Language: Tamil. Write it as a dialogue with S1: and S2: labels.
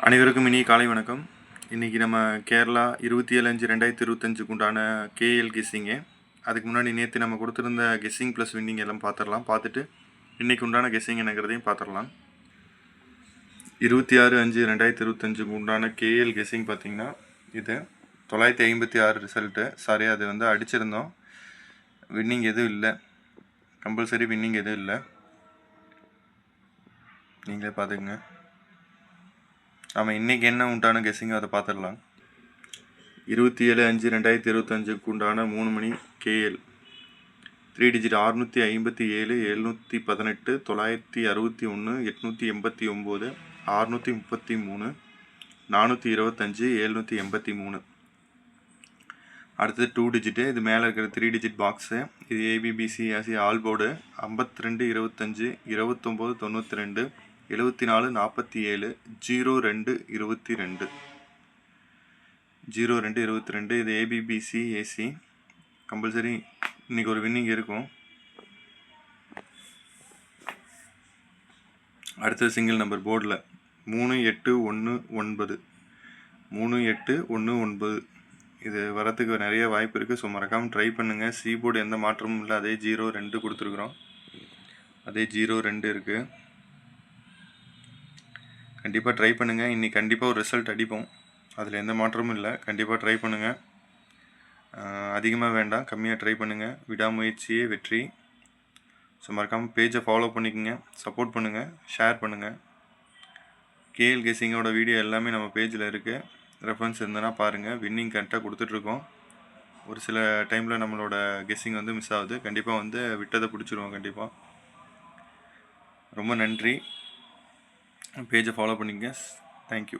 S1: அனைவருக்கும் இனிய காலை வணக்கம். இன்றைக்கி நம்ம கேரளா 27/5/2025 உண்டான கேஎல் கெஸ்ஸிங்கு. அதுக்கு முன்னாடி நேற்று நம்ம கொடுத்துருந்த கெஸ்ஸிங் ப்ளஸ் வின்னிங் எல்லாம் பார்த்துடலாம். பார்த்துட்டு இன்றைக்கி உண்டான கெஸ்ஸிங் என்னங்கிறதையும் பார்த்துடலாம். 26/5/2025 உண்டான கேஎல் கெஸ்ஸிங் பார்த்திங்கன்னா இது 956 ரிசல்ட்டு. சாரி, அது வந்து அடிச்சிருந்தோம். வின்னிங் எதுவும் இல்லை, கம்பல்சரி வின்னிங் எதுவும் இல்லை, நீங்களே பார்த்துக்குங்க. நம்ம இன்றைக்கி என்ன உண்டான கெஸ்ஸிங்கோ அதை பார்த்துடலாம். 27/5/2025 உண்டான 3 மணி கேஎல் 3 டிஜிட் 657 718 961 889 633 425 783. அடுத்தது 2 டிஜிட்டு. இது மேலே இருக்கிற 3 டிஜிட் பாக்ஸு. இது ஏபிபிசிஆசி ஆல் போர்டு 52 25 29 92 74 47 02 22 02 22. இது ஏபிபிசி ஏசி. கம்பல்சரி இன்றைக்கி ஒரு வின்னிங் இருக்கும். அடுத்தது சிங்கிள் நம்பர் போர்டில் 3819 3819. இது வரத்துக்கு நிறைய வாய்ப்பு இருக்குது. ஸோ மறக்காமல் ட்ரை பண்ணுங்கள். சி போர்டு எந்த மாற்றமும் இல்லை, அதே 02 கொடுத்துருக்குறோம், அதே 02 இருக்குது. கண்டிப்பாக ட்ரை பண்ணுங்கள். இன்றைக்கி கண்டிப்பாக ஒரு ரிசல்ட் அடிப்போம், அதில் எந்த மாற்றமும் இல்லை. கண்டிப்பாக ட்ரை பண்ணுங்கள். அதிகமாக வேண்டாம், கம்மியாக ட்ரை பண்ணுங்கள். விடாமுயற்சியே வெற்றி. ஸோ மறக்காமல் பேஜை ஃபாலோ பண்ணிக்கோங்க, சப்போர்ட் பண்ணுங்கள், ஷேர் பண்ணுங்கள். கேஎல் கெஸ்ஸிங்கோட வீடியோ எல்லாமே நம்ம பேஜில் இருக்குது. ரெஃபரன்ஸ் இருந்ததுன்னா பாருங்கள். வின்னிங் கரெக்டாக கொடுத்துட்ருக்கோம். ஒரு சில டைமில் நம்மளோட கெஸ்ஸிங் வந்து மிஸ் ஆகுது. கண்டிப்பாக வந்து விட்டதை பிடிச்சிருவோம். கண்டிப்பாக ரொம்ப நன்றி. பேஜை ஃபாலோ பண்ணிக்கங்க. தேங்க்யூ.